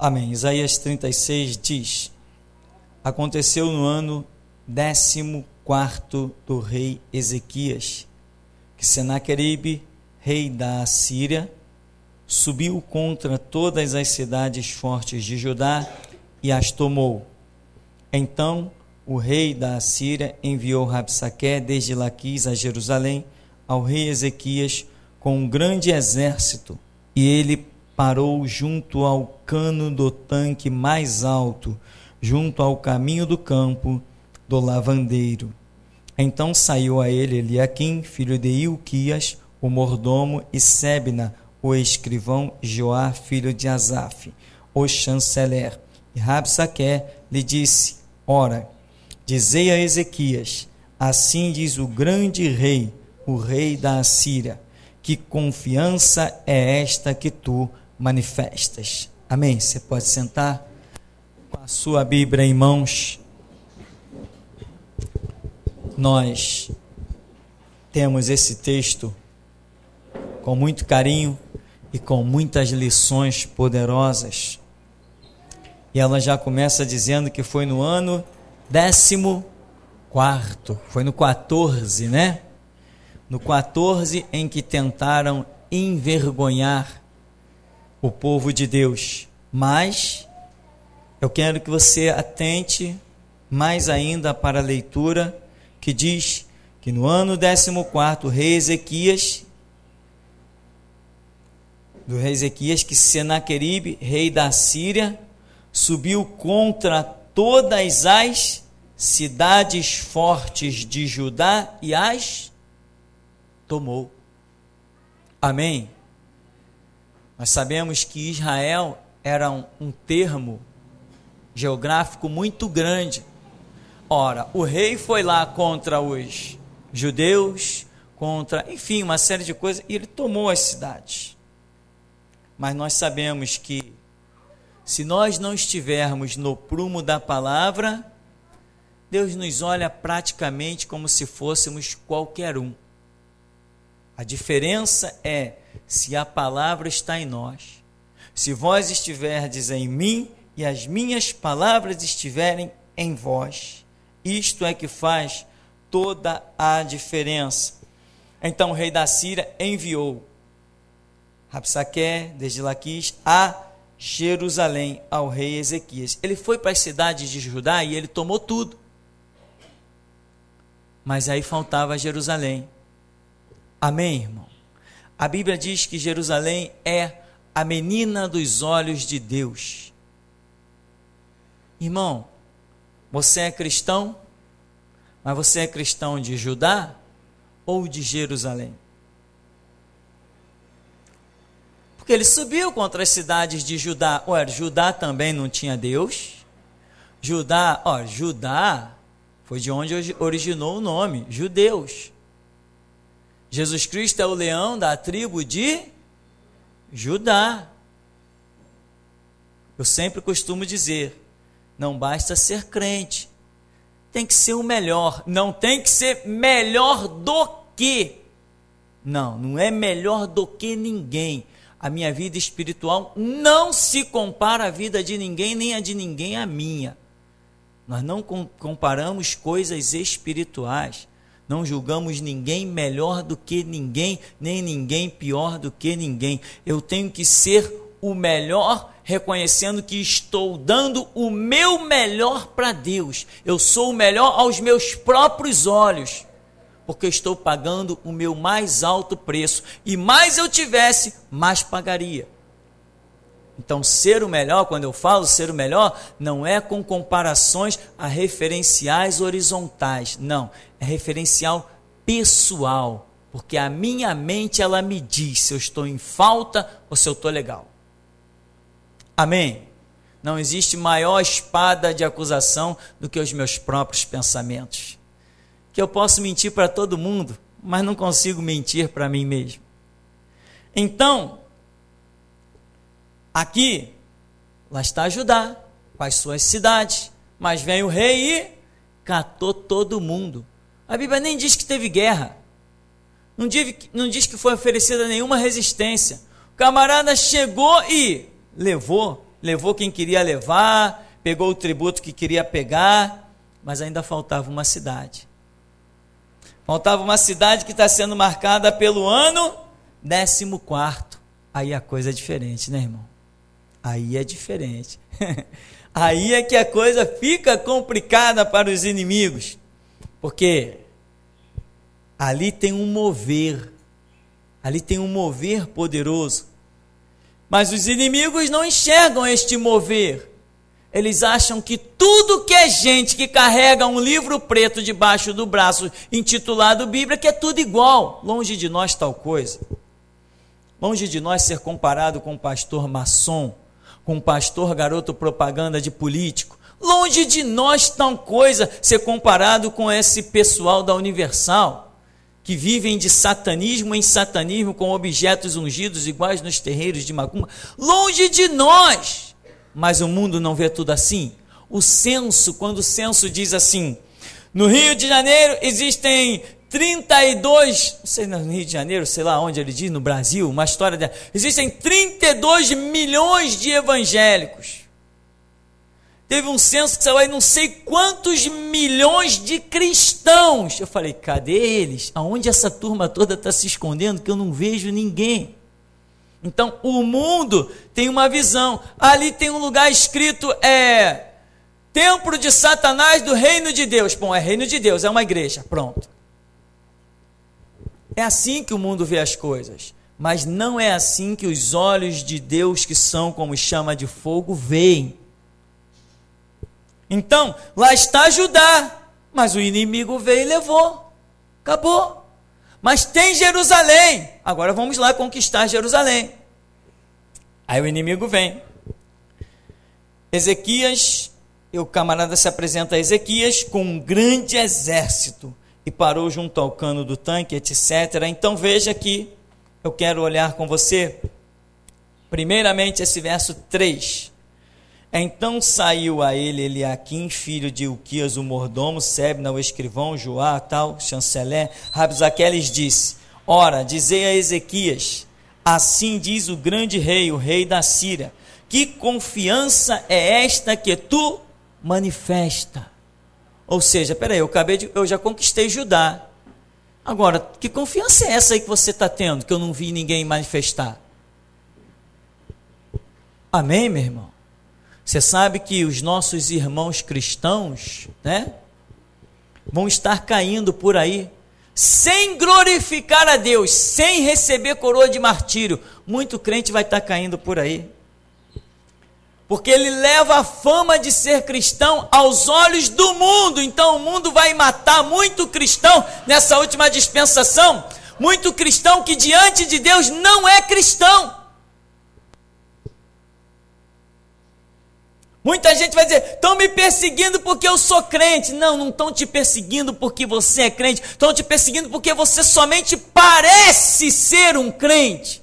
Amém. Isaías 36 diz: aconteceu no ano 14º do rei Ezequias, que Senaqueribe, rei da Assíria, subiu contra todas as cidades fortes de Judá e as tomou. Então o rei da Assíria enviou Rabsaque desde Laquis a Jerusalém ao rei Ezequias com um grande exército, e ele parou junto ao cano do tanque mais alto, junto ao caminho do campo do lavandeiro. Então saiu a ele Eliaquim, filho de Ilquias, o mordomo, e Sebna, o escrivão, Joá, filho de Asaf, o chanceler. E Rabsaque lhe disse: ora, dizei a Ezequias, assim diz o grande rei, o rei da Assíria, que confiança é esta que tu manifestas. Amém? Você pode sentar com a sua Bíblia em mãos. Nós temos esse texto com muito carinho e com muitas lições poderosas. E ela já começa dizendo que foi no ano 14º, foi no 14, né? No 14 em que tentaram envergonhar o povo de Deus. Mas eu quero que você atente mais ainda para a leitura que diz que no ano 14º, do rei Ezequias, que Senaqueribe, rei da Síria, subiu contra todas as cidades fortes de Judá e as tomou. Amém? Nós sabemos que Israel era um termo geográfico muito grande. Ora, o rei foi lá contra os judeus, enfim, uma série de coisas, e ele tomou as cidades. Mas nós sabemos que, se nós não estivermos no prumo da palavra, Deus nos olha praticamente como se fôssemos qualquer um. A diferença é se a palavra está em nós. Se vós estiverdes em mim e as minhas palavras estiverem em vós, isto é que faz toda a diferença. Então o rei da Síria enviou Rabsaque, desde Laquis, a Jerusalém, ao rei Ezequias. Ele foi para as cidades de Judá e ele tomou tudo. Mas aí faltava Jerusalém. Amém, irmão? A Bíblia diz que Jerusalém é a menina dos olhos de Deus. Irmão, você é cristão, mas você é cristão de Judá ou de Jerusalém? Porque ele subiu contra as cidades de Judá. Ué, Judá também não tinha Deus? Judá foi de onde originou o nome, judeus. Jesus Cristo é o leão da tribo de Judá. Eu sempre costumo dizer, não basta ser crente, tem que ser o melhor, não tem que ser melhor do que. Não é melhor do que ninguém. A minha vida espiritual não se compara à vida de ninguém, nem a de ninguém à minha. Nós não comparamos coisas espirituais. Não julgamos ninguém melhor do que ninguém, nem ninguém pior do que ninguém. Eu tenho que ser o melhor, reconhecendo que estou dando o meu melhor para Deus. Eu sou o melhor aos meus próprios olhos, porque eu estou pagando o meu mais alto preço. E mais eu tivesse, mais pagaria. Então, ser o melhor, quando eu falo ser o melhor, não é com comparações a referenciais horizontais. Não, é referencial pessoal. Porque a minha mente, ela me diz se eu estou em falta ou se eu estou legal. Amém? Não existe maior espada de acusação do que os meus próprios pensamentos. Que eu posso mentir para todo mundo, mas não consigo mentir para mim mesmo. Então, aqui, lá está Judá, com as suas cidades, mas vem o rei e catou todo mundo. A Bíblia nem diz que teve guerra, não diz que foi oferecida nenhuma resistência. O camarada chegou e levou levou quem queria levar, pegou o tributo que queria pegar, mas ainda faltava uma cidade. Faltava uma cidade que está sendo marcada pelo ano 14º. Aí a coisa é diferente, né, irmão? Aí é diferente. Aí é que a coisa fica complicada para os inimigos, porque ali tem um mover poderoso, mas os inimigos não enxergam este mover. Eles acham que tudo que é gente que carrega um livro preto debaixo do braço, intitulado Bíblia, que é tudo igual. Longe de nós tal coisa. Longe de nós ser comparado com um pastor maçom, com um pastor garoto propaganda de político. Longe de nós tal coisa ser comparado com esse pessoal da Universal, que vivem de satanismo em satanismo, com objetos ungidos iguais nos terreiros de macumba. Longe de nós! Mas o mundo não vê tudo assim. O censo, quando o censo diz assim, no Rio de Janeiro existem 32, não sei, no Rio de Janeiro, sei lá onde ele diz, no Brasil, uma história dela, existem 32 milhões de evangélicos. Teve um censo que saiu aí não sei quantos milhões de cristãos. Eu falei, cadê eles? Aonde essa turma toda está se escondendo que eu não vejo ninguém? Então, o mundo tem uma visão. Ali tem um lugar escrito, Templo de Satanás do Reino de Deus. Bom, é Reino de Deus, é uma igreja, pronto. É assim que o mundo vê as coisas. Mas não é assim que os olhos de Deus, que são como chama de fogo, veem. Então, lá está Judá, mas o inimigo veio e levou. Acabou. Mas tem Jerusalém. Agora vamos lá conquistar Jerusalém. Aí o inimigo vem. Ezequias, o camarada se apresenta a Ezequias com um grande exército e parou junto ao cano do tanque, etc. Então veja aqui, eu quero olhar com você, primeiramente esse verso 3. Então saiu a ele Eliaquim, filho de Ilquias, o mordomo, Sebna, o escrivão, Joá, tal, chanceler, Rabzaque, lhes disse, ora, dizei a Ezequias, assim diz o grande rei, o rei da Síria, que confiança é esta que tu manifesta? Ou seja, peraí, eu já conquistei Judá, agora, que confiança é essa aí que você está tendo, que eu não vi ninguém manifestar? Amém, meu irmão? Você sabe que os nossos irmãos cristãos, né, vão estar caindo por aí, sem glorificar a Deus, sem receber coroa de martírio. Muito crente vai estar caindo por aí, porque ele leva a fama de ser cristão aos olhos do mundo. Então o mundo vai matar muito cristão nessa última dispensação, muito cristão que diante de Deus não é cristão. Muita gente vai dizer, estão me perseguindo porque eu sou crente. Não, não estão te perseguindo porque você é crente. Estão te perseguindo porque você somente parece ser um crente.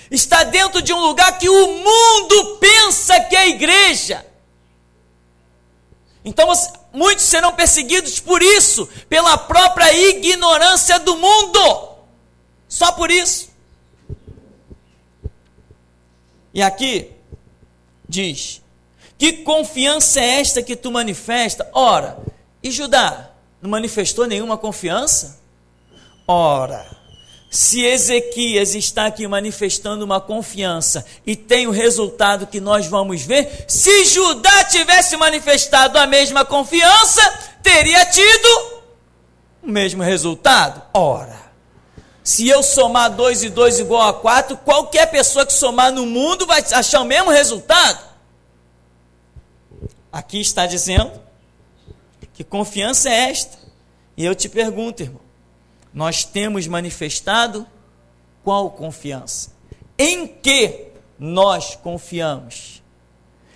Está dentro de um lugar que o mundo pensa que é igreja. Então muitos serão perseguidos por isso, pela própria ignorância do mundo. Só por isso. E aqui diz, que confiança é esta que tu manifesta? Ora, e Judá não manifestou nenhuma confiança? Ora, se Ezequias está aqui manifestando uma confiança e tem o resultado que nós vamos ver, se Judá tivesse manifestado a mesma confiança, teria tido o mesmo resultado? Ora, se eu somar 2 e 2 igual a 4, qualquer pessoa que somar no mundo vai achar o mesmo resultado. Aqui está dizendo que confiança é esta. E eu te pergunto, irmão, nós temos manifestado qual confiança? Em que nós confiamos?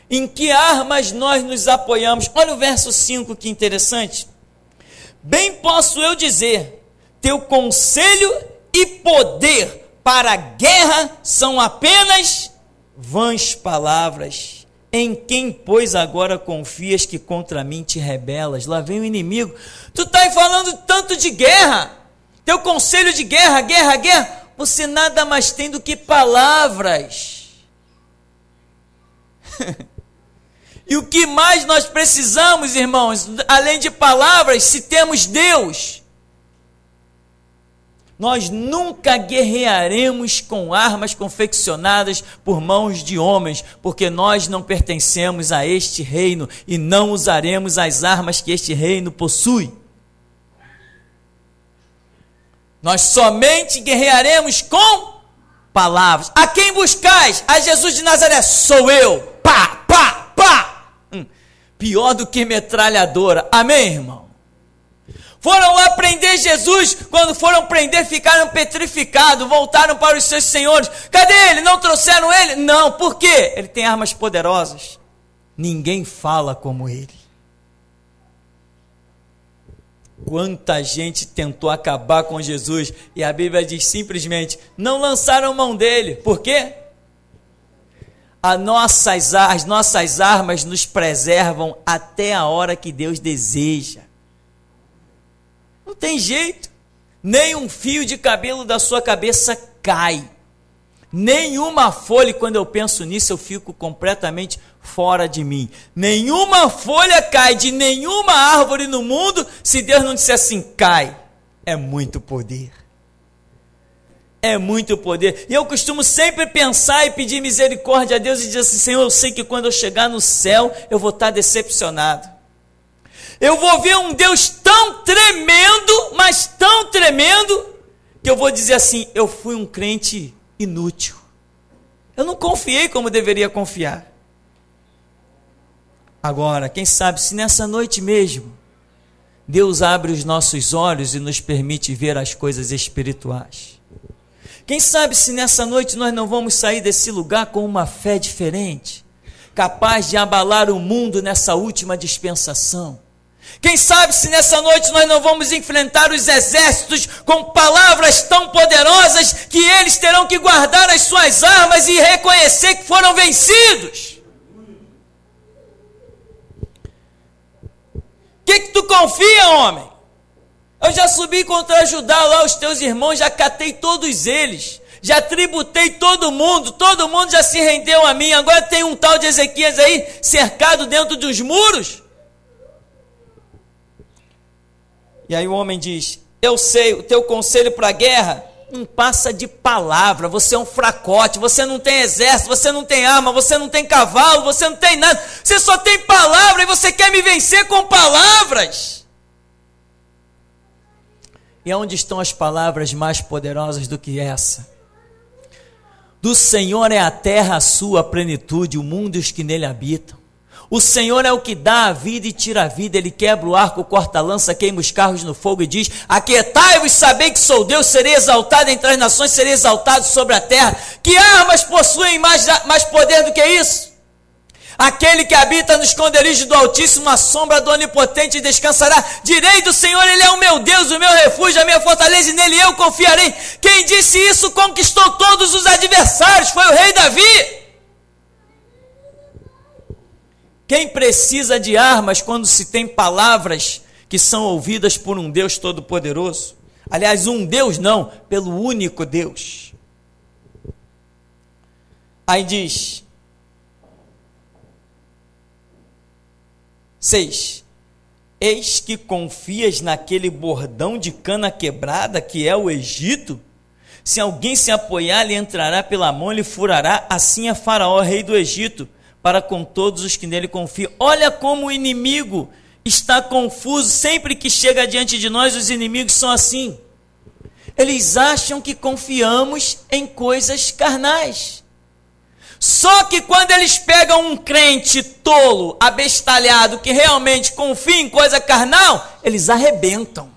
Em que armas nós nos apoiamos? Olha o verso 5, que interessante. Bem posso eu dizer, teu conselho e poder para a guerra são apenas vãs palavras. Em quem, pois, agora confias que contra mim te rebelas? Lá vem o inimigo. Tu está falando tanto de guerra. Teu conselho de guerra, guerra, guerra. Você nada mais tem do que palavras. E o que mais nós precisamos, irmãos, além de palavras, se temos Deus? Nós nunca guerrearemos com armas confeccionadas por mãos de homens, porque nós não pertencemos a este reino e não usaremos as armas que este reino possui. Nós somente guerrearemos com palavras. A quem buscais? A Jesus de Nazaré. Sou eu. Pá, pá, pá. Pior do que metralhadora. Amém, irmão? Foram lá prender Jesus, quando foram prender ficaram petrificados, voltaram para os seus senhores. Cadê ele? Não trouxeram ele? Não, por quê? Ele tem armas poderosas. Ninguém fala como ele. Quanta gente tentou acabar com Jesus, e a Bíblia diz simplesmente, não lançaram mão dele. Por quê? As nossas armas nos preservam até a hora que Deus deseja. Não tem jeito, nem um fio de cabelo da sua cabeça cai, nenhuma folha, e quando eu penso nisso eu fico completamente fora de mim, nenhuma folha cai de nenhuma árvore no mundo, se Deus não disser assim, cai. É muito poder, é muito poder, e eu costumo sempre pensar e pedir misericórdia a Deus e dizer assim, Senhor, eu sei que quando eu chegar no céu, eu vou estar decepcionado, eu vou ver um Deus tão tremendo, mas tão tremendo, que eu vou dizer assim, eu fui um crente inútil. Eu não confiei como deveria confiar. Agora, quem sabe se nessa noite mesmo, Deus abre os nossos olhos e nos permite ver as coisas espirituais. Quem sabe se nessa noite nós não vamos sair desse lugar com uma fé diferente, capaz de abalar o mundo nessa última dispensação. Quem sabe se nessa noite nós não vamos enfrentar os exércitos com palavras tão poderosas que eles terão que guardar as suas armas e reconhecer que foram vencidos. O que tu confia, homem? Eu já subi contra Judá lá, os teus irmãos, já catei todos eles, já tributei todo mundo já se rendeu a mim, agora tem um tal de Ezequias aí, cercado dentro dos muros. E aí o homem diz, eu sei, o teu conselho para a guerra não passa de palavra, você é um fracote, você não tem exército, você não tem arma, você não tem cavalo, você não tem nada, você só tem palavra e você quer me vencer com palavras. E onde estão as palavras mais poderosas do que essa? Do Senhor é a terra a sua plenitude, o mundo e os que nele habitam. O Senhor é o que dá a vida e tira a vida, Ele quebra o arco, corta a lança, queima os carros no fogo e diz, aquietai-vos, sabei que sou Deus, serei exaltado entre as nações, serei exaltado sobre a terra. Que armas possuem mais poder do que isso? Aquele que habita no esconderijo do Altíssimo, a sombra do Onipotente descansará. Direi do Senhor, Ele é o meu Deus, o meu refúgio, a minha fortaleza, e nele eu confiarei. Quem disse isso conquistou todos os adversários, foi o rei Davi. Quem precisa de armas quando se tem palavras que são ouvidas por um Deus todo-poderoso? Aliás, um Deus não, pelo único Deus. Aí diz, 6, eis que confias naquele bordão de cana quebrada que é o Egito? Se alguém se apoiar, lhe entrará pela mão, lhe furará, assim é Faraó, rei do Egito, para com todos os que nele confiam. Olha como o inimigo está confuso, sempre que chega diante de nós, os inimigos são assim. Eles acham que confiamos em coisas carnais. Só que quando eles pegam um crente tolo, abestalhado, que realmente confia em coisa carnal, eles arrebentam.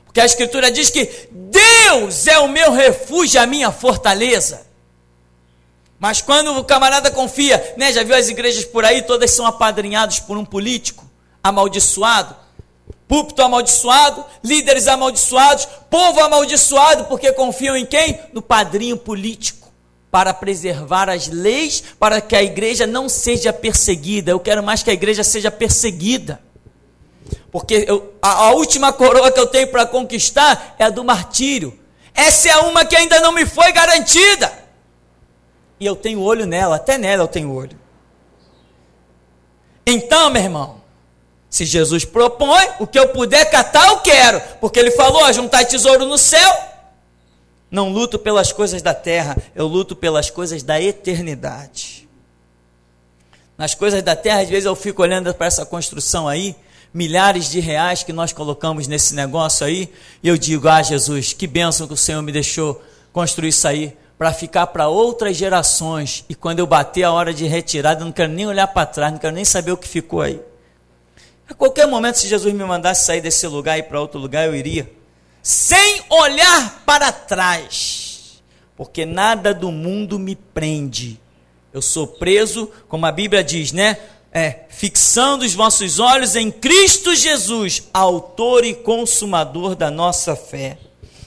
Porque a Escritura diz que Deus é o meu refúgio, a minha fortaleza. Mas quando o camarada confia, né, já viu as igrejas por aí, todas são apadrinhadas por um político amaldiçoado, púlpito amaldiçoado, líderes amaldiçoados, povo amaldiçoado, porque confiam em quem? No padrinho político, para preservar as leis, para que a igreja não seja perseguida. Eu quero mais que a igreja seja perseguida, porque a última coroa que eu tenho para conquistar é a do martírio. Essa é uma que ainda não me foi garantida. E eu tenho olho nela, até nela eu tenho olho. Então, meu irmão, se Jesus propõe, o que eu puder catar, eu quero. Porque ele falou, juntai tesouro no céu. Não luto pelas coisas da terra, eu luto pelas coisas da eternidade. Nas coisas da terra, às vezes eu fico olhando para essa construção aí, milhares de reais que nós colocamos nesse negócio aí, e eu digo, Jesus, que bênção que o Senhor me deixou construir isso aí, para ficar para outras gerações, e quando eu bater a hora de retirada, eu não quero nem olhar para trás, não quero nem saber o que ficou aí. A qualquer momento, se Jesus me mandasse sair desse lugar e ir para outro lugar, eu iria, sem olhar para trás, porque nada do mundo me prende. Eu sou preso, como a Bíblia diz, né? Fixando os vossos olhos em Cristo Jesus, autor e consumador da nossa fé.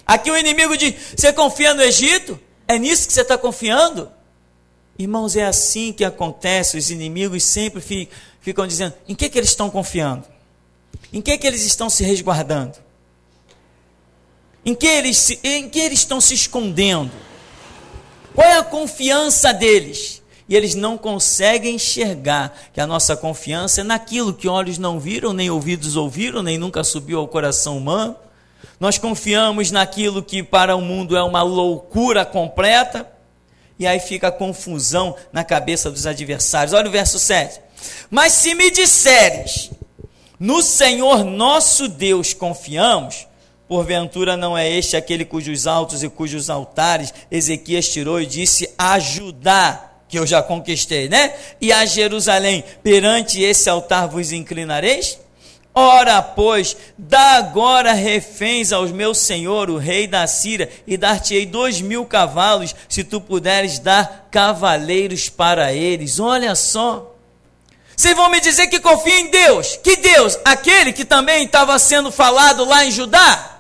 Aqui o inimigo diz, você confia no Egito? É nisso que você está confiando? Irmãos, é assim que acontece, os inimigos sempre ficam dizendo, em que eles estão confiando? Em que eles estão se resguardando? Em que eles estão se escondendo? Qual é a confiança deles? E eles não conseguem enxergar que a nossa confiança é naquilo que olhos não viram, nem ouvidos ouviram, nem nunca subiu ao coração humano. Nós confiamos naquilo que para o mundo é uma loucura completa, e aí fica a confusão na cabeça dos adversários. Olha o verso 7. Mas se me disseres, no Senhor nosso Deus confiamos, porventura não é este aquele cujos altos e cujos altares Ezequias tirou e disse a Judá, que eu já conquistei, né? E a Jerusalém, perante esse altar vos inclinareis? Ora, pois, dá agora reféns aos meus senhor, o rei da Síria, e dar-te-ei 2.000 cavalos, se tu puderes dar cavaleiros para eles. Olha só. Vocês vão me dizer que confia em Deus. Que Deus? Aquele que também estava sendo falado lá em Judá?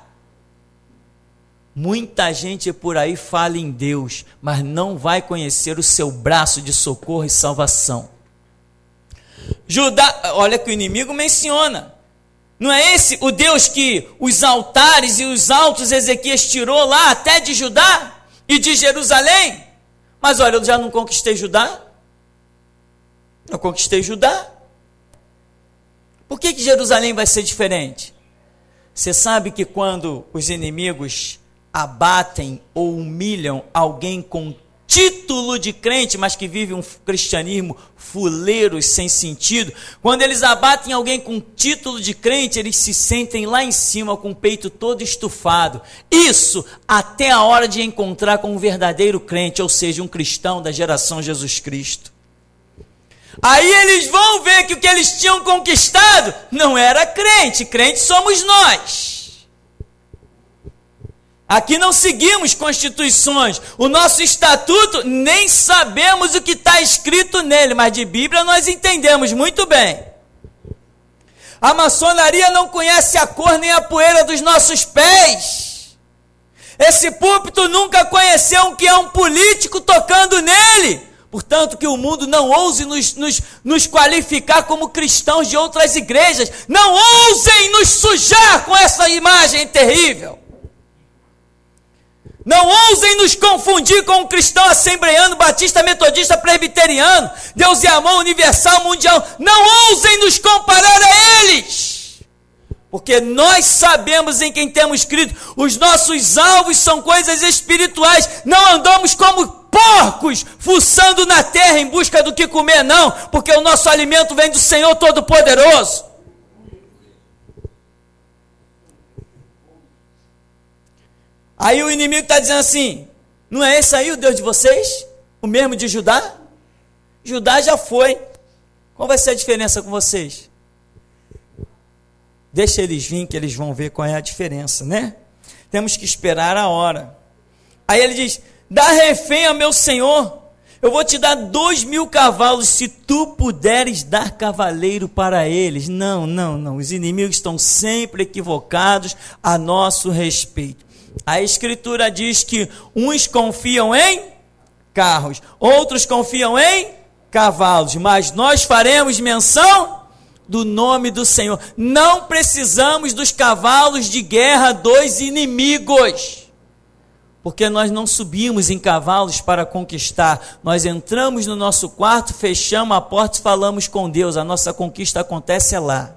Muita gente por aí fala em Deus, mas não vai conhecer o seu braço de socorro e salvação. Judá, olha que o inimigo menciona. Não é esse o Deus que os altares e os altos Ezequias tirou lá até de Judá e de Jerusalém? Mas olha, eu já não conquistei Judá? Eu conquistei Judá. Por que Jerusalém vai ser diferente? Você sabe que quando os inimigos abatem ou humilham alguém com título de crente, mas que vive um cristianismo fuleiro, sem sentido, quando eles abatem alguém com título de crente, eles se sentem lá em cima com o peito todo estufado. Isso até a hora de encontrar com um verdadeiro crente, ou seja, um cristão da geração Jesus Cristo. Aí eles vão ver que o que eles tinham conquistado não era crente, crente somos nós. Aqui não seguimos constituições, o nosso estatuto nem sabemos o que está escrito nele, mas de Bíblia nós entendemos muito bem. A maçonaria não conhece a cor nem a poeira dos nossos pés. Esse púlpito nunca conheceu o que é um político tocando nele. Portanto, que o mundo não ouse nos qualificar como cristãos de outras igrejas. Não ousem nos sujar com essa imagem terrível. Não ousem nos confundir com um cristão assembleano, batista, metodista, presbiteriano, Deus e amor universal, mundial. Não ousem nos comparar a eles, porque nós sabemos em quem temos crido. Os nossos alvos são coisas espirituais. Não andamos como porcos, fuçando na terra em busca do que comer, não, porque o nosso alimento vem do Senhor Todo-Poderoso. Aí o inimigo está dizendo assim, não é esse aí o Deus de vocês? O mesmo de Judá? Judá já foi. Qual vai ser a diferença com vocês? Deixa eles virem que eles vão ver qual é a diferença, né? Temos que esperar a hora. Aí ele diz, dá refém ao meu Senhor, eu vou te dar 2.000 cavalos, se tu puderes dar cavaleiro para eles. Não, os inimigos estão sempre equivocados a nosso respeito. A Escritura diz que uns confiam em carros, outros confiam em cavalos, mas nós faremos menção do nome do Senhor. Não precisamos dos cavalos de guerra dos inimigos. Porque nós não subimos em cavalos para conquistar. Nós entramos no nosso quarto, fechamos a porta e falamos com Deus. A nossa conquista acontece lá.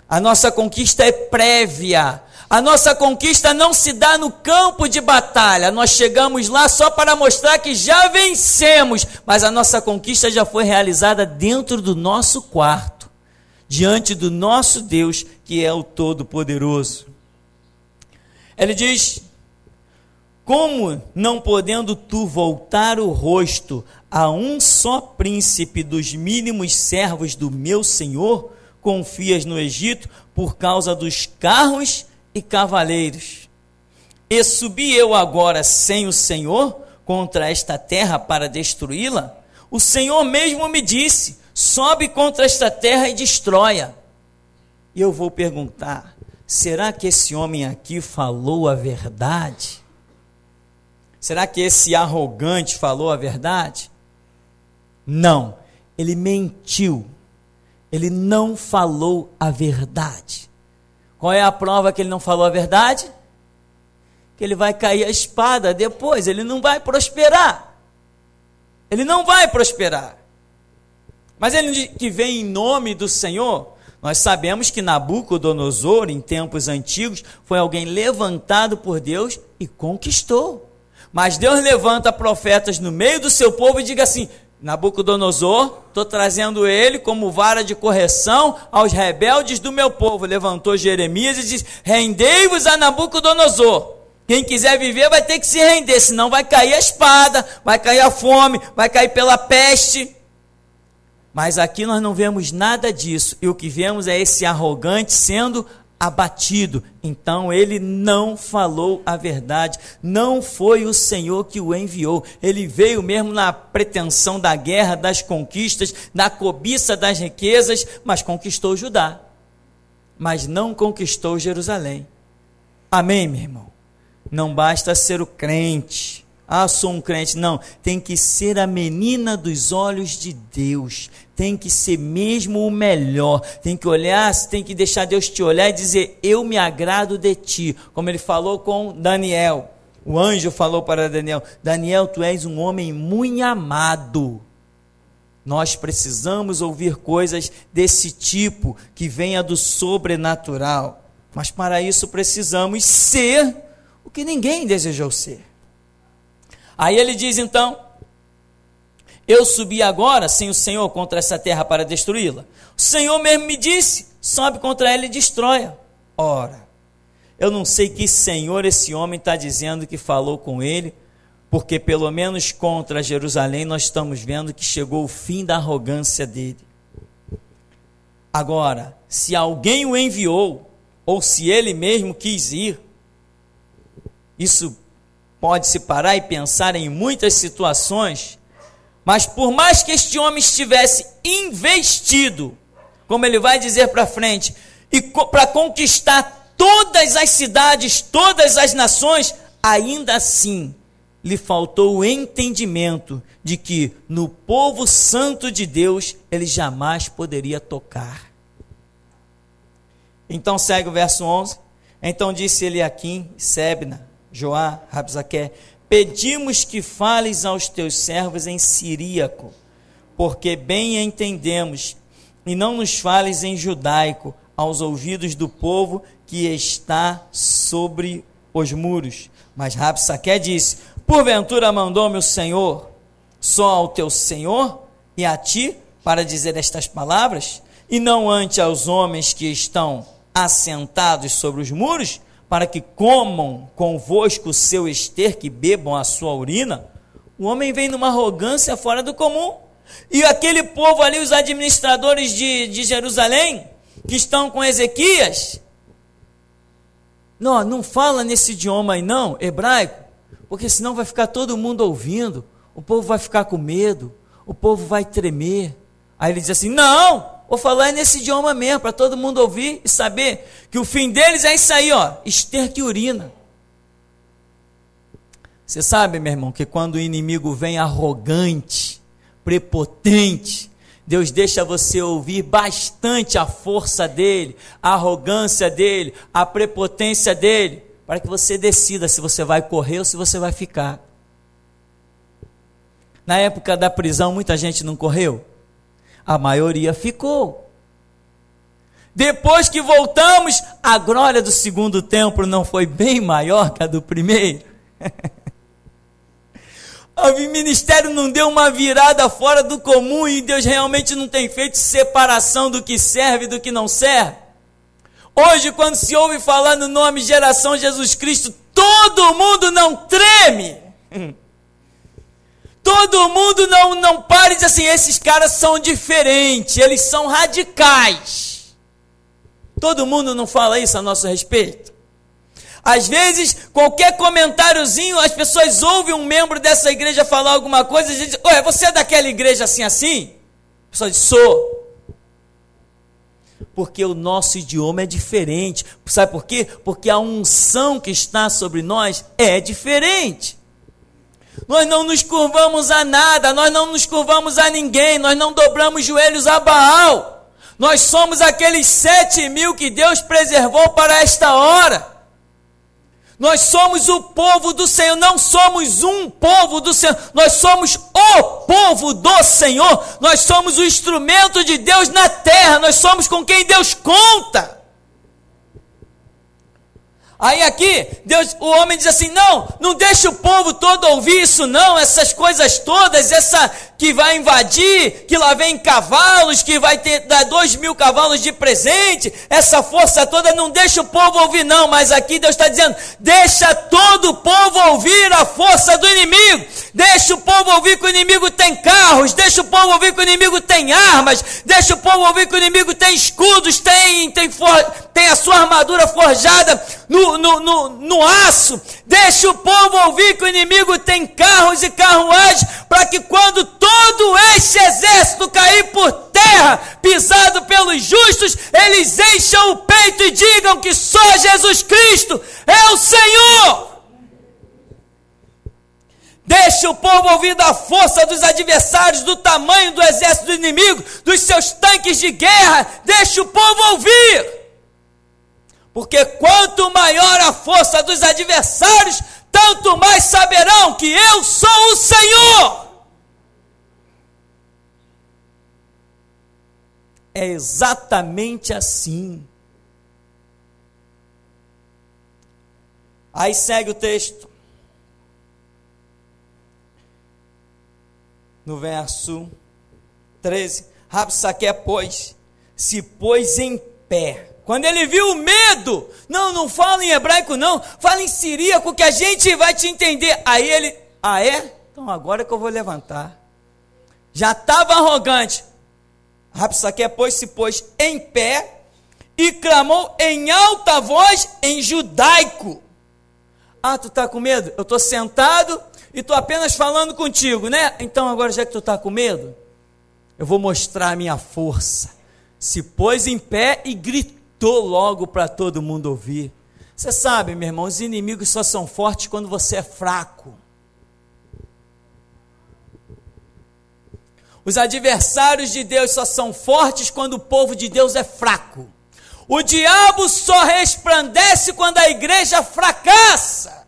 A nossa conquista é prévia. A nossa conquista não se dá no campo de batalha. Nós chegamos lá só para mostrar que já vencemos. Mas a nossa conquista já foi realizada dentro do nosso quarto, diante do nosso Deus, que é o Todo-Poderoso. Ele diz: como não podendo tu voltar o rosto a um só príncipe dos mínimos servos do meu Senhor, confias no Egito por causa dos carros e cavaleiros? E subi eu agora sem o Senhor contra esta terra para destruí-la? O Senhor mesmo me disse: sobe contra esta terra e destrói-a. E eu vou perguntar: será que esse homem aqui falou a verdade? Será que esse arrogante falou a verdade? Não, ele mentiu. Ele não falou a verdade. Qual é a prova que ele não falou a verdade? Que ele vai cair a espada depois, ele não vai prosperar. Ele não vai prosperar. Mas ele diz que vem em nome do Senhor. Nós sabemos que Nabucodonosor, em tempos antigos, foi alguém levantado por Deus e conquistou. Mas Deus levanta profetas no meio do seu povo e diga assim: Nabucodonosor, estou trazendo ele como vara de correção aos rebeldes do meu povo. Levantou Jeremias e diz: rendei-vos a Nabucodonosor. Quem quiser viver vai ter que se render, senão vai cair a espada, vai cair a fome, vai cair pela peste. Mas aqui nós não vemos nada disso, e o que vemos é esse arrogante sendo abatido. Então ele não falou a verdade, não foi o Senhor que o enviou. Ele veio mesmo na pretensão da guerra, das conquistas, na cobiça das riquezas, mas conquistou Judá, mas não conquistou Jerusalém. Amém, meu irmão? Não basta ser o crente. Ah, sou um crente. Não, tem que ser a menina dos olhos de Deus. Tem que ser mesmo o melhor. Tem que olhar, tem que deixar Deus te olhar e dizer: eu me agrado de ti. Como ele falou com Daniel. O anjo falou para Daniel: Daniel, tu és um homem muito amado. Nós precisamos ouvir coisas desse tipo, que venha do sobrenatural. Mas para isso precisamos ser o que ninguém desejou ser. Aí ele diz então: eu subi agora sem o Senhor contra essa terra para destruí-la. O Senhor mesmo me disse: sobe contra ela e destrói-a. Ora, eu não sei que Senhor esse homem está dizendo que falou com ele, porque pelo menos contra Jerusalém nós estamos vendo que chegou o fim da arrogância dele. Agora, se alguém o enviou, ou se ele mesmo quis ir, isso pode se parar e pensar em muitas situações, mas por mais que este homem estivesse investido, como ele vai dizer para frente, e para conquistar todas as cidades, todas as nações, ainda assim lhe faltou o entendimento de que no povo santo de Deus ele jamais poderia tocar. Então segue o verso 11. Então disse Eliaquim, Sebna, Joá, Rabsaque: pedimos que fales aos teus servos em siríaco, porque bem entendemos, e não nos fales em judaico, aos ouvidos do povo que está sobre os muros. Mas Rabsaque disse: porventura mandou-me o Senhor só ao teu Senhor e a ti para dizer estas palavras, e não ante aos homens que estão assentados sobre os muros, para que comam convosco o seu esterco e bebam a sua urina? O homem vem numa arrogância fora do comum. E aquele povo ali, os administradores de Jerusalém, que estão com Ezequias, não fala nesse idioma aí não, hebraico, porque senão vai ficar todo mundo ouvindo, o povo vai ficar com medo, o povo vai tremer. Aí ele diz assim: não, vou falar nesse idioma mesmo, para todo mundo ouvir e saber que o fim deles é isso aí, ó, esterco e urina. Você sabe, meu irmão, que quando o inimigo vem arrogante, prepotente, Deus deixa você ouvir bastante a força dele, a arrogância dele, a prepotência dele, para que você decida se você vai correr ou se você vai ficar. Na época da prisão, muita gente não correu? A maioria ficou. Depois que voltamos, a glória do segundo templo não foi bem maior que a do primeiro? O ministério não deu uma virada fora do comum e Deus realmente não tem feito separação do que serve e do que não serve? Hoje, quando se ouve falar no nome Geração Jesus Cristo, todo mundo não treme. Todo mundo não para e diz assim, esses caras são diferentes, eles são radicais. Todo mundo não fala isso a nosso respeito? Às vezes, qualquer comentáriozinho, as pessoas ouvem um membro dessa igreja falar alguma coisa e dizem, ué, você é daquela igreja assim, assim? A pessoa diz, sou. Porque o nosso idioma é diferente. Sabe por quê? Porque a unção que está sobre nós é diferente. Nós não nos curvamos a nada, nós não nos curvamos a ninguém, nós não dobramos joelhos a Baal. Nós somos aqueles 7.000 que Deus preservou para esta hora. Nós somos o povo do Senhor, não somos um povo do Senhor, nós somos o povo do Senhor, nós somos o instrumento de Deus na terra, nós somos com quem Deus conta. Aí aqui, o homem diz assim, não deixa o povo todo ouvir isso não, essas coisas todas, essa que vai invadir, que lá vem cavalos, que vai dar 2.000 cavalos de presente, essa força toda, não deixa o povo ouvir não, mas aqui Deus está dizendo, deixa todo o povo ouvir a força do inimigo, deixa o povo ouvir que o inimigo tem carros, deixa o povo ouvir que o inimigo tem armas, deixa o povo ouvir que o inimigo tem escudos, tem a sua armadura forjada no aço, deixa o povo ouvir que o inimigo tem carros e carruagens, para que quando todo este exército cair por terra, pisado pelos justos, eles encham o peito e digam que só Jesus Cristo é o Senhor. Deixa o povo ouvir da força dos adversários, do tamanho do exército do inimigo, dos seus tanques de guerra, deixa o povo ouvir. Porque quanto maior a força dos adversários, tanto mais saberão que eu sou o Senhor. É exatamente assim. Aí segue o texto. No verso 13. Rabsaque, pois, se pôs em pé. Quando ele viu o medo, não fala em hebraico não, fala em siríaco que a gente vai te entender. Aí ele, então agora que eu vou levantar. Já estava arrogante. Rabsaque, pois, se pôs em pé e clamou em alta voz em judaico. Tu está com medo? Eu estou sentado e estou apenas falando contigo, né? Então agora já que tu está com medo, eu vou mostrar a minha força. Se pôs em pé e gritou logo para todo mundo ouvir. Você sabe, meu irmão, os inimigos só são fortes quando você é fraco. Os adversários de Deus só são fortes quando o povo de Deus é fraco. O diabo só resplandece quando a igreja fracassa.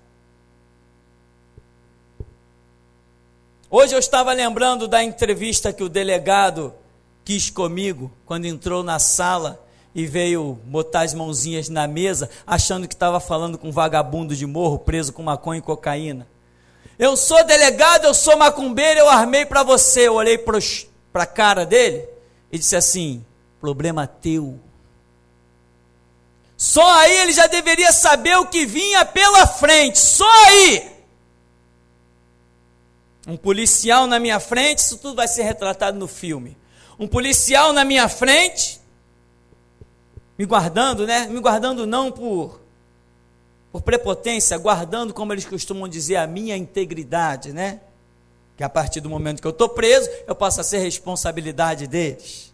Hoje eu estava lembrando da entrevista que o delegado quis comigo, quando entrou na sala e veio botar as mãozinhas na mesa, achando que estava falando com um vagabundo de morro, preso com maconha e cocaína. Eu sou delegado, eu sou macumbeiro, eu armei para você. Eu olhei para a cara dele e disse assim, problema teu. Só aí ele já deveria saber o que vinha pela frente, só aí. Um policial na minha frente, isso tudo vai ser retratado no filme. Um policial na minha frente, me guardando, né? Me guardando não por prepotência, guardando, como eles costumam dizer, a minha integridade, né? Que a partir do momento que eu estou preso, eu passo a ser responsabilidade deles.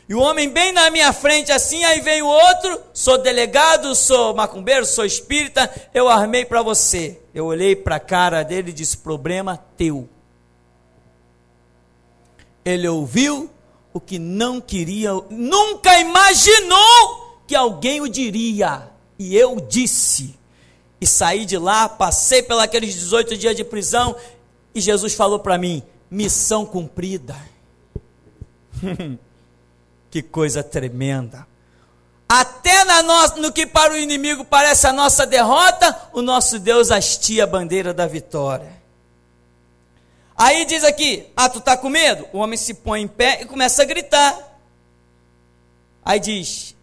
E o homem bem na minha frente assim, aí vem o outro, sou delegado, sou macumbeiro, sou espírita, eu armei para você. Eu olhei para a cara dele e disse, problema teu. Ele ouviu o que não queria, nunca imaginou que alguém o diria. E eu disse, E saí de lá, passei pelos 18 dias de prisão, e Jesus falou para mim, missão cumprida. Que coisa tremenda. Até no que para o inimigo parece a nossa derrota, o nosso Deus hastia a bandeira da vitória. Aí diz aqui, tu está com medo? O homem se põe em pé e começa a gritar. Aí diz,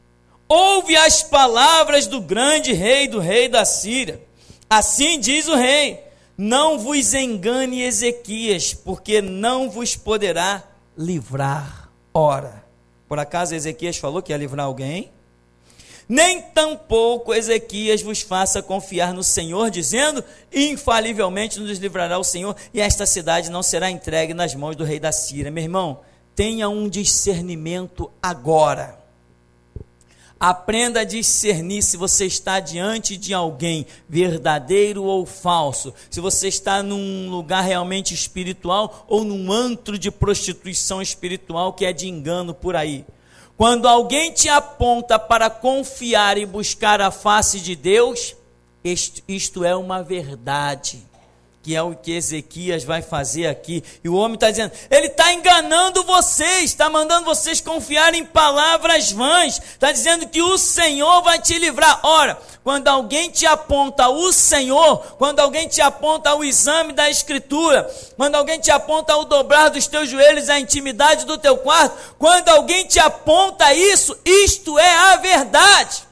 ouve as palavras do grande rei, do rei da Síria. Assim diz o rei, não vos engane Ezequias, porque não vos poderá livrar. Ora, por acaso Ezequias falou que ia livrar alguém? Nem tampouco Ezequias vos faça confiar no Senhor, dizendo, infalivelmente nos livrará o Senhor, e esta cidade não será entregue nas mãos do rei da Síria. Meu irmão, tenha um discernimento agora. Aprenda a discernir se você está diante de alguém verdadeiro ou falso, se você está num lugar realmente espiritual ou num antro de prostituição espiritual que é de engano por aí. Quando alguém te aponta para confiar e buscar a face de Deus, isto é uma verdade, que é o que Ezequias vai fazer aqui. E o homem está dizendo, ele está enganando vocês, está mandando vocês confiar em palavras vãs, está dizendo que o Senhor vai te livrar. Ora, quando alguém te aponta o Senhor, quando alguém te aponta o exame da Escritura, quando alguém te aponta o dobrar dos teus joelhos, a intimidade do teu quarto, quando alguém te aponta isso, isto é a verdade.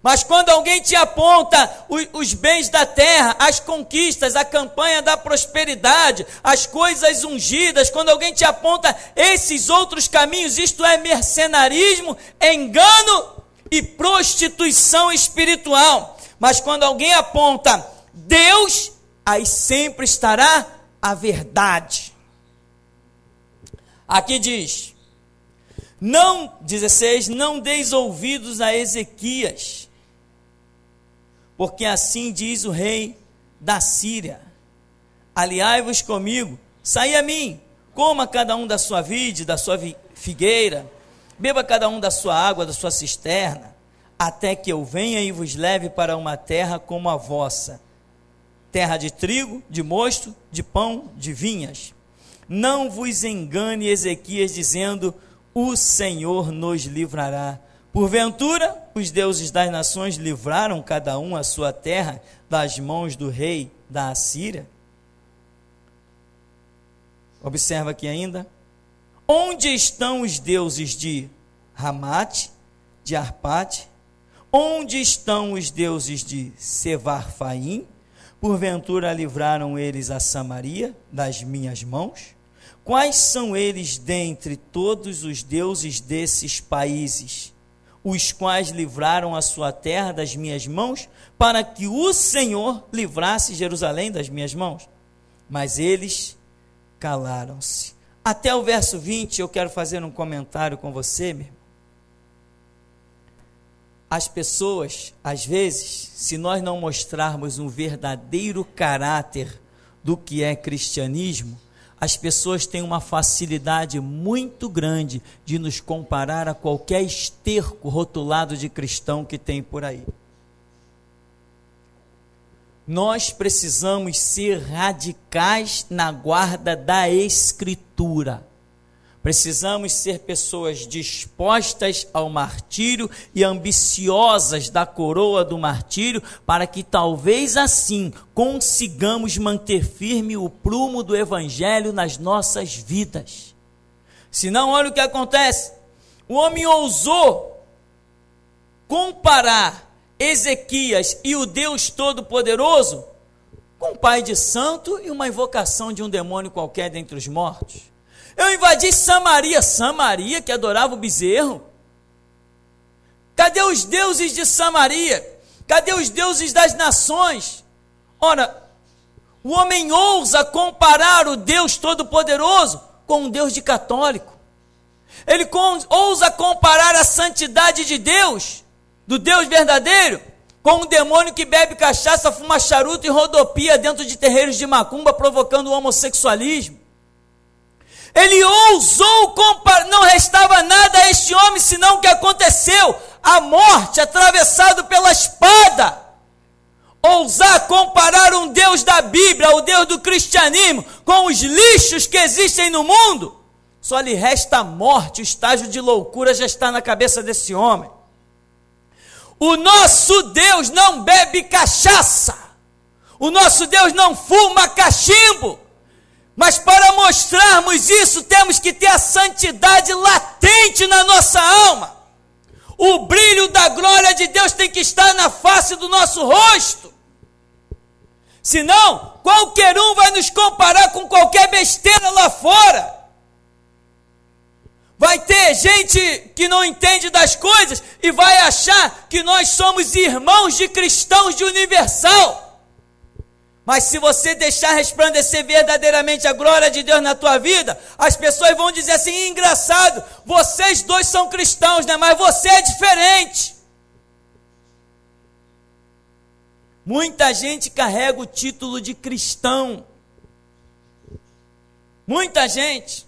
Mas quando alguém te aponta os bens da terra, as conquistas, a campanha da prosperidade, as coisas ungidas, quando alguém te aponta esses outros caminhos, isto é mercenarismo, engano e prostituição espiritual. Mas quando alguém aponta Deus, aí sempre estará a verdade. Aqui diz, 16, não deis ouvidos a Ezequias, porque assim diz o rei da Síria, aliai-vos comigo, saí a mim, coma cada um da sua vide, da sua figueira, beba cada um da sua água, da sua cisterna, até que eu venha e vos leve para uma terra como a vossa, terra de trigo, de mosto, de pão, de vinhas. Não vos engane Ezequias dizendo, o Senhor nos livrará. Porventura, os deuses das nações livraram cada um a sua terra das mãos do rei da Assíria? Observa aqui ainda. Onde estão os deuses de Ramate, de Arpate? Onde estão os deuses de Sevarfaim? Porventura livraram eles a Samaria das minhas mãos? Quais são eles dentre todos os deuses desses países, os quais livraram a sua terra das minhas mãos, para que o Senhor livrasse Jerusalém das minhas mãos? Mas eles calaram-se. Até o verso 20 eu quero fazer um comentário com você, meu irmão. As pessoas, às vezes, se nós não mostrarmos um verdadeiro caráter do que é cristianismo, as pessoas têm uma facilidade muito grande de nos comparar a qualquer esterco rotulado de cristão que tem por aí. Nós precisamos ser radicais na guarda da Escritura. Precisamos ser pessoas dispostas ao martírio e ambiciosas da coroa do martírio, para que talvez assim consigamos manter firme o prumo do Evangelho nas nossas vidas. Senão, olha o que acontece. O homem ousou comparar Ezequias e o Deus Todo-Poderoso com um pai de santo e uma invocação de um demônio qualquer dentre os mortos. Eu invadi Samaria que adorava o bezerro. Cadê os deuses de Samaria? Cadê os deuses das nações? Ora, o homem ousa comparar o Deus Todo-Poderoso com um Deus de católico. Ele ousa comparar a santidade de Deus, do Deus verdadeiro, com um demônio que bebe cachaça, fuma charuto e rodopia dentro de terreiros de macumba, provocando o homossexualismo. Ele ousou comparar, não restava nada a este homem, senão o que aconteceu, a morte, atravessado pela espada. ousar comparar um Deus da Bíblia, o Deus do cristianismo, com os lixos que existem no mundo, só lhe resta a morte. O estágio de loucura já está na cabeça desse homem. O nosso Deus não bebe cachaça, o nosso Deus não fuma cachimbo, mas para mostrarmos isso, temos que ter a santidade latente na nossa alma. O brilho da glória de Deus tem que estar na face do nosso rosto. Senão, qualquer um vai nos comparar com qualquer besteira lá fora. Vai ter gente que não entende das coisas e vai achar que nós somos irmãos de cristãos de universal. Mas se você deixar resplandecer verdadeiramente a glória de Deus na tua vida, as pessoas vão dizer assim: engraçado, vocês dois são cristãos, né? Mas você é diferente. Muita gente carrega o título de cristão. Muita gente.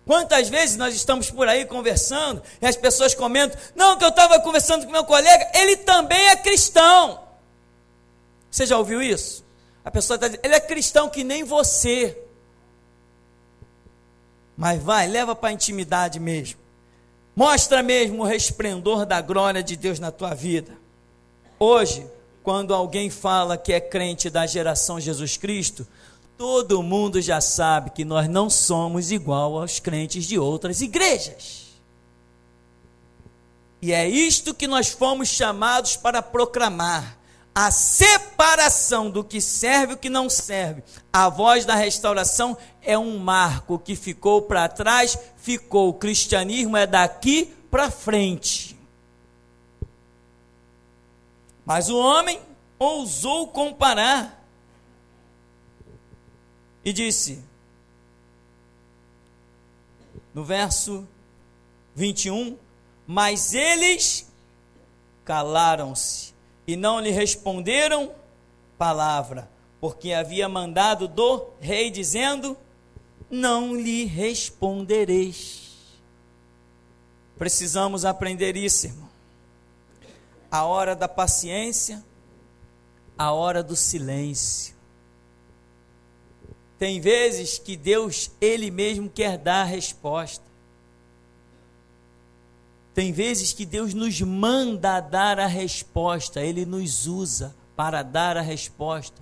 Quantas vezes nós estamos por aí conversando e as pessoas comentam: não, que eu estava conversando com meu colega, ele também é cristão. Você já ouviu isso? A pessoa está dizendo: ele é cristão que nem você. Mas vai, leva para a intimidade mesmo. Mostra mesmo o resplendor da glória de Deus na tua vida. Hoje, quando alguém fala que é crente da geração Jesus Cristo, todo mundo já sabe que nós não somos igual aos crentes de outras igrejas. E é isto que nós fomos chamados para proclamar: a separação do que serve e o que não serve. A voz da restauração é um marco que ficou para trás, ficou. O cristianismo é daqui para frente. Mas o homem ousou comparar e disse, no verso 21, mas eles calaram-se e não lhe responderam palavra, porque havia mandado do rei, dizendo: não lhe respondereis. Precisamos aprender isso, irmão. A hora da paciência, a hora do silêncio. Tem vezes que Deus, Ele mesmo quer dar a resposta. Tem vezes que Deus nos manda dar a resposta, Ele nos usa para dar a resposta.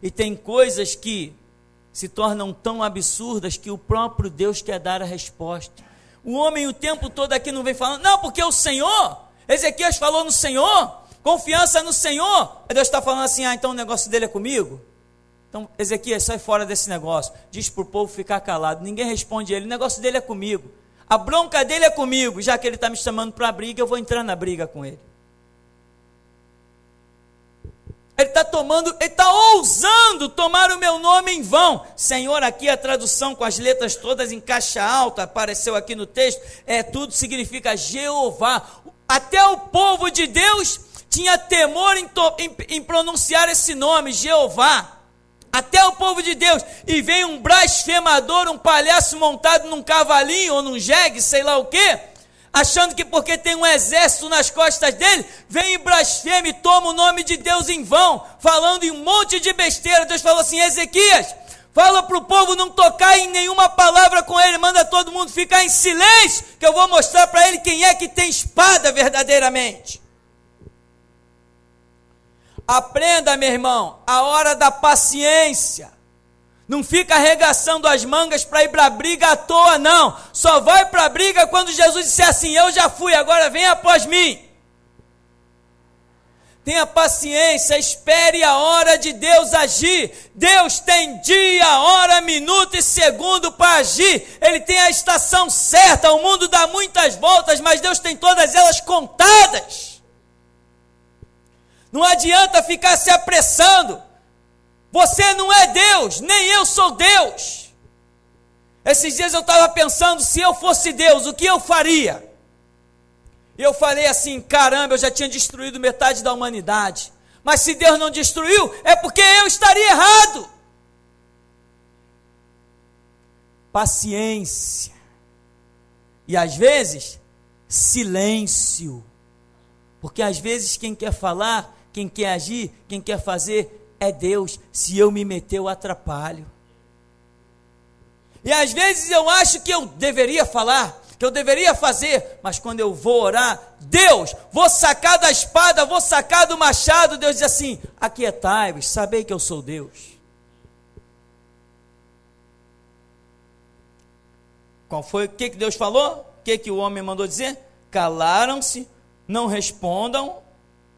E tem coisas que se tornam tão absurdas que o próprio Deus quer dar a resposta. O homem o tempo todo aqui não vem falando: não, porque o Senhor, Ezequias falou no Senhor, confiança no Senhor. Aí Deus está falando assim: ah, então o negócio dele é comigo? Então Ezequias, sai fora desse negócio. Diz para o povo ficar calado, ninguém responde ele, o negócio dele é comigo. A bronca dele é comigo, já que ele está me chamando para a briga, eu vou entrar na briga com ele. Ele está ousando tomar o meu nome em vão. Senhor, aqui a tradução com as letras todas em caixa alta, apareceu aqui no texto, tudo significa Jeová. Até o povo de Deus tinha temor em pronunciar esse nome, Jeová. Até o povo de Deus. E vem um blasfemador, um palhaço montado num cavalinho ou num jegue, sei lá o quê, achando que porque tem um exército nas costas dele, vem e blasfema e toma o nome de Deus em vão, falando em um monte de besteira. Deus falou assim: Ezequias, fala para o povo não tocar em nenhuma palavra com ele, manda todo mundo ficar em silêncio, que eu vou mostrar para ele quem é que tem espada verdadeiramente. Aprenda, meu irmão, a hora da paciência. Não fica arregaçando as mangas para ir para a briga à toa, não. Só vai para a briga quando Jesus disser assim: eu já fui, agora vem após mim. Tenha paciência, espere a hora de Deus agir. Deus tem dia, hora, minuto e segundo para agir. Ele tem a estação certa. O mundo dá muitas voltas, mas Deus tem todas elas contadas. Não adianta ficar se apressando. Você não é Deus, nem eu sou Deus. Esses dias eu estava pensando, se eu fosse Deus, o que eu faria? Eu falei assim: caramba, eu já tinha destruído metade da humanidade. Mas se Deus não destruiu, é porque eu estaria errado. Paciência. E às vezes, silêncio. Porque às vezes quem quer falar quem quer agir, quem quer fazer é Deus. Se eu me meter, eu atrapalho. E às vezes eu acho que eu deveria falar, que eu deveria fazer, mas quando eu vou orar, Deus, vou sacar da espada, vou sacar do machado, Deus diz assim: aquietai-vos, sabei que eu sou Deus. Qual foi, o que Deus falou? O que o homem mandou dizer? Calaram-se, não respondam,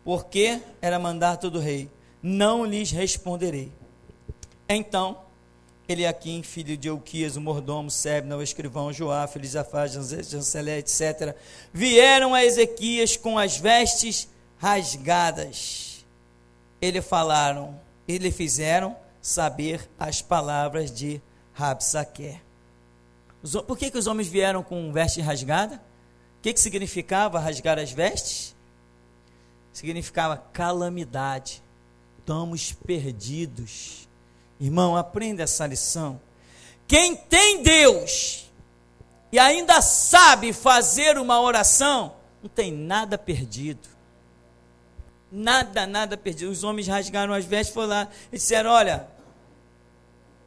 porque era mandato do rei. Não lhes responderei. Então, Eliaquim, filho de Euquias, o mordomo, Sebna, o escrivão, Joá, filho de Zafá, Jancelé, etc., vieram a Ezequias com as vestes rasgadas. Ele fizeram saber as palavras de Rabsaque. Por que os homens vieram com veste rasgada? O que significava rasgar as vestes? Significava calamidade. Estamos perdidos. Irmão, aprenda essa lição. Quem tem Deus e ainda sabe fazer uma oração, não tem nada perdido. Nada perdido. Os homens rasgaram as vestes, foram lá e disseram: olha,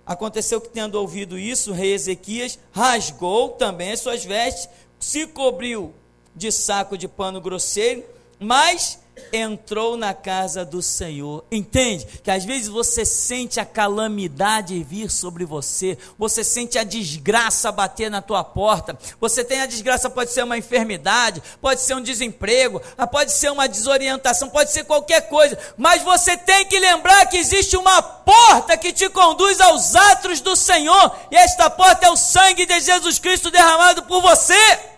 aconteceu que, tendo ouvido isso, o rei Ezequias rasgou também as suas vestes, se cobriu de saco de pano grosseiro, mas entrou na casa do Senhor. Entende? Que às vezes você sente a calamidade vir sobre você, você sente a desgraça bater na tua porta, você tem a desgraça, pode ser uma enfermidade, pode ser um desemprego, pode ser uma desorientação, pode ser qualquer coisa, mas você tem que lembrar que existe uma porta que te conduz aos atos do Senhor, e esta porta é o sangue de Jesus Cristo derramado por você.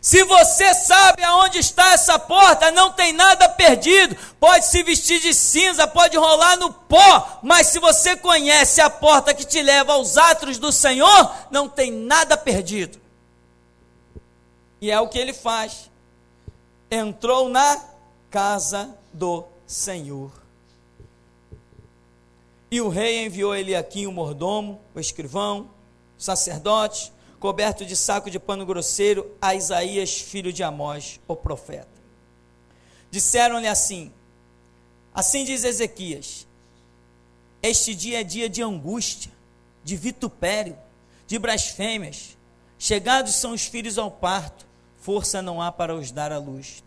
Se você sabe aonde está essa porta, não tem nada perdido. Pode se vestir de cinza, pode rolar no pó, mas se você conhece a porta que te leva aos atos do Senhor, não tem nada perdido. E é o que ele faz. Entrou na casa do Senhor. E o rei enviou Eliaquim, o mordomo, o escrivão, o sacerdote, coberto de saco de pano grosseiro, a Isaías, filho de Amós, o profeta. Disseram-lhe assim: assim diz Ezequias, este dia é dia de angústia, de vitupério, de blasfêmias, chegados são os filhos ao parto, força não há para os dar à luz.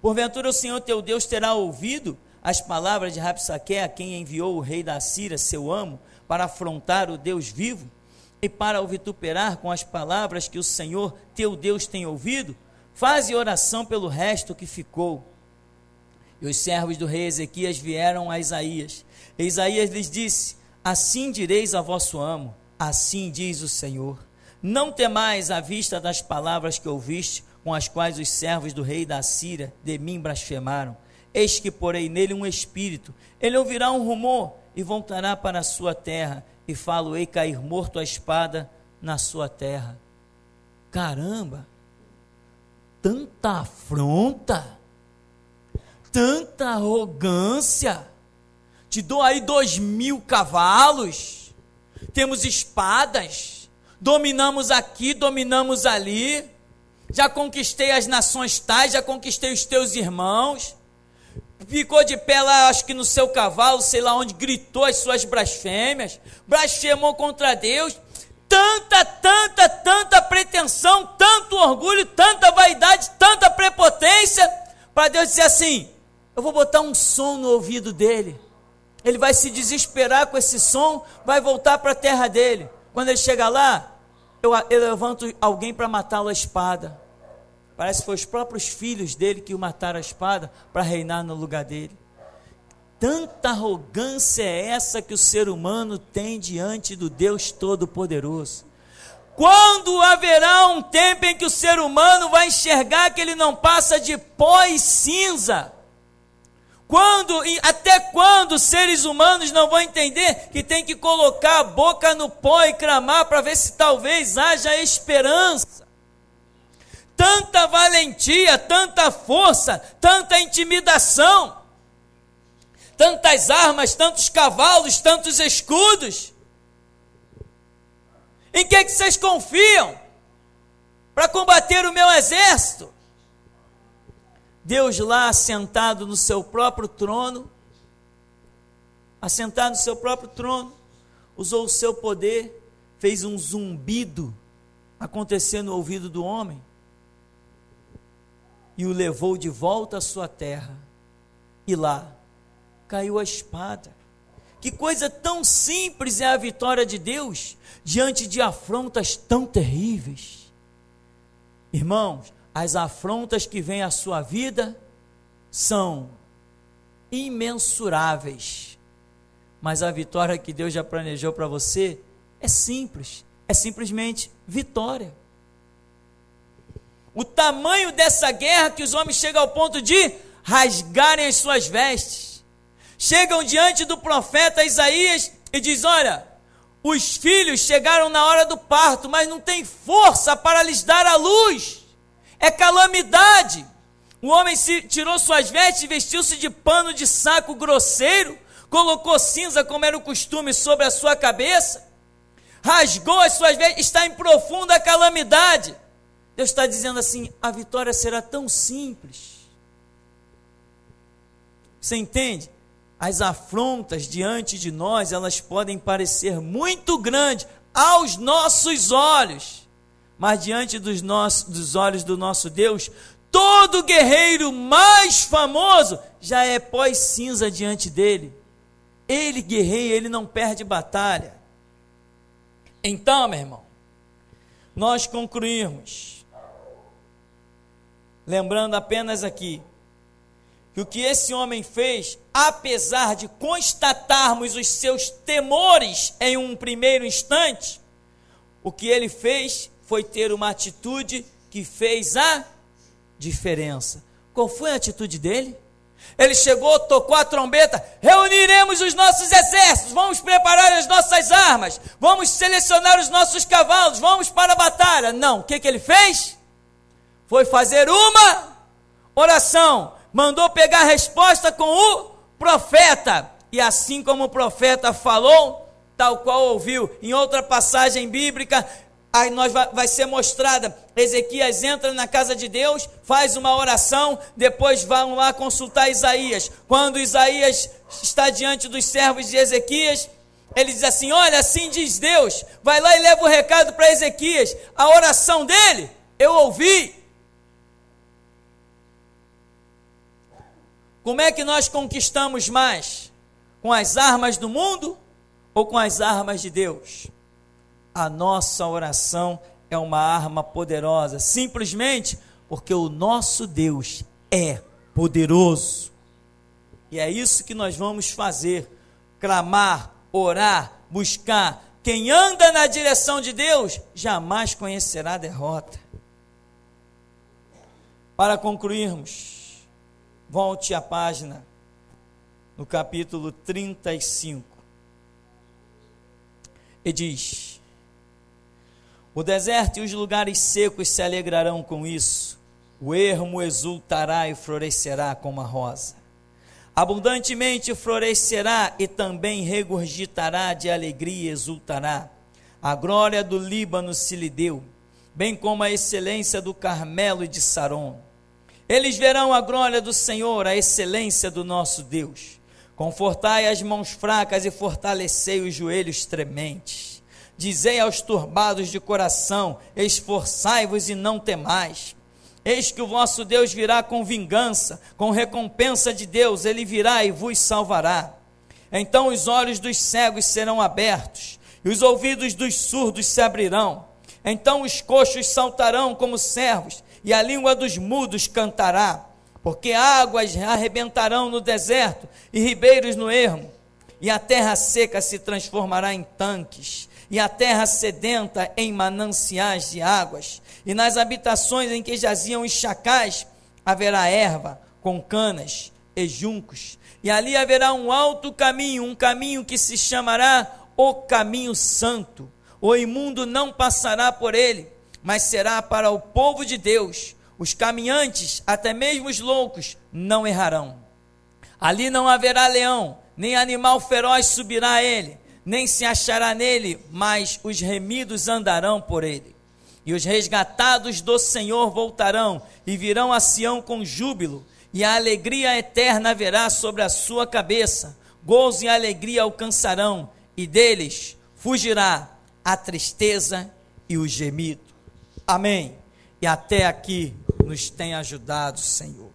Porventura o Senhor teu Deus terá ouvido as palavras de Rabsaque, a quem enviou o rei da Assíria, seu amo, para afrontar o Deus vivo, e para o vituperar com as palavras que o Senhor teu Deus tem ouvido? Faze oração pelo resto que ficou. E os servos do rei Ezequias vieram a Isaías. E Isaías lhes disse: assim direis a vosso amo, assim diz o Senhor: não temais à vista das palavras que ouviste, com as quais os servos do rei da Assíria de mim blasfemaram. Eis que porei nele um espírito, ele ouvirá um rumor e voltará para a sua terra, e falo-ei cair morto a espada na sua terra. Caramba, tanta afronta, tanta arrogância. Te dou aí 2.000 cavalos, temos espadas, dominamos aqui, dominamos ali, já conquistei as nações tais, já conquistei os teus irmãos. Ficou de pé lá, acho que no seu cavalo, sei lá onde, gritou as suas blasfêmias, blasfemou contra Deus. Tanta pretensão, tanto orgulho, tanta vaidade, tanta prepotência, para Deus dizer assim: eu vou botar um som no ouvido dele, ele vai se desesperar com esse som, vai voltar para a terra dele. Quando ele chegar lá, eu levanto alguém para matá-lo à espada. Parece que foi os próprios filhos dele que o mataram à espada para reinar no lugar dele. Tanta arrogância é essa que o ser humano tem diante do Deus Todo-Poderoso. Quando haverá um tempo em que o ser humano vai enxergar que ele não passa de pó e cinza? Até quando os seres humanos não vão entender que tem que colocar a boca no pó e clamar para ver se talvez haja esperança? Tanta valentia, tanta força, tanta intimidação, tantas armas, tantos cavalos, tantos escudos. Em que vocês confiam para combater o meu exército? Deus lá assentado no seu próprio trono, usou o seu poder, fez um zumbido acontecer no ouvido do homem e o levou de volta à sua terra. E lá caiu a espada. Que coisa tão simples é a vitória de Deus diante de afrontas tão terríveis. Irmãos, as afrontas que vêm à sua vida são imensuráveis, mas a vitória que Deus já planejou para você é simples, é simplesmente vitória. O tamanho dessa guerra que os homens chegam ao ponto de rasgarem as suas vestes, chegam diante do profeta Isaías e diz: olha, os filhos chegaram na hora do parto, mas não tem força para lhes dar a luz, é calamidade. O homem tirou suas vestes, vestiu-se de pano de saco grosseiro, colocou cinza, como era o costume, sobre a sua cabeça, rasgou as suas vestes, está em profunda calamidade. Deus está dizendo assim: a vitória será tão simples. Você entende? As afrontas diante de nós, elas podem parecer muito grandes aos nossos olhos, mas diante dos olhos do nosso Deus, todo guerreiro mais famoso já é pó e cinza diante dele. Ele guerreia, ele não perde batalha. Então, meu irmão, nós concluímos, lembrando apenas aqui, que o que esse homem fez, apesar de constatarmos os seus temores em um primeiro instante, o que ele fez foi ter uma atitude que fez a diferença. Qual foi a atitude dele? Ele chegou, tocou a trombeta: reuniremos os nossos exércitos, vamos preparar as nossas armas, vamos selecionar os nossos cavalos, vamos para a batalha. Não, o que ele fez? Foi fazer uma oração, mandou pegar a resposta com o profeta, e assim como o profeta falou, tal qual ouviu. Em outra passagem bíblica, aí vai ser mostrada, Ezequias entra na casa de Deus, faz uma oração, depois vão lá consultar Isaías. Quando Isaías está diante dos servos de Ezequias, ele diz assim: olha, assim diz Deus, vai lá e leva o recado para Ezequias, a oração dele eu ouvi. Como é que nós conquistamos mais? Com as armas do mundo ou com as armas de Deus? A nossa oração é uma arma poderosa, simplesmente porque o nosso Deus é poderoso. E é isso que nós vamos fazer: clamar, orar, buscar. Quem anda na direção de Deus jamais conhecerá a derrota. Para concluirmos, volte à página, no capítulo 35, e diz: o deserto e os lugares secos se alegrarão com isso, o ermo exultará e florescerá como a rosa, abundantemente florescerá e também regurgitará de alegria e exultará. A glória do Líbano se lhe deu, bem como a excelência do Carmelo e de Saron. Eles verão a glória do Senhor, a excelência do nosso Deus. Confortai as mãos fracas e fortalecei os joelhos trementes. Dizei aos turbados de coração: esforçai-vos e não temais. Eis que o vosso Deus virá com vingança, com recompensa de Deus, ele virá e vos salvará. Então os olhos dos cegos serão abertos, e os ouvidos dos surdos se abrirão. Então os coxos saltarão como servos, e a língua dos mudos cantará. Porque águas arrebentarão no deserto, e ribeiros no ermo, e a terra seca se transformará em tanques, e a terra sedenta em mananciais de águas, e nas habitações em que jaziam os chacais haverá erva com canas e juncos, e ali haverá um alto caminho, um caminho que se chamará o caminho santo. O imundo não passará por ele, mas será para o povo de Deus. Os caminhantes, até mesmo os loucos, não errarão. Ali não haverá leão, nem animal feroz subirá a ele, nem se achará nele, mas os remidos andarão por ele. E os resgatados do Senhor voltarão, e virão a Sião com júbilo, e a alegria eterna haverá sobre a sua cabeça. Gozo e alegria alcançarão, e deles fugirá a tristeza e o gemido. Amém. E até aqui nos tem ajudado, Senhor.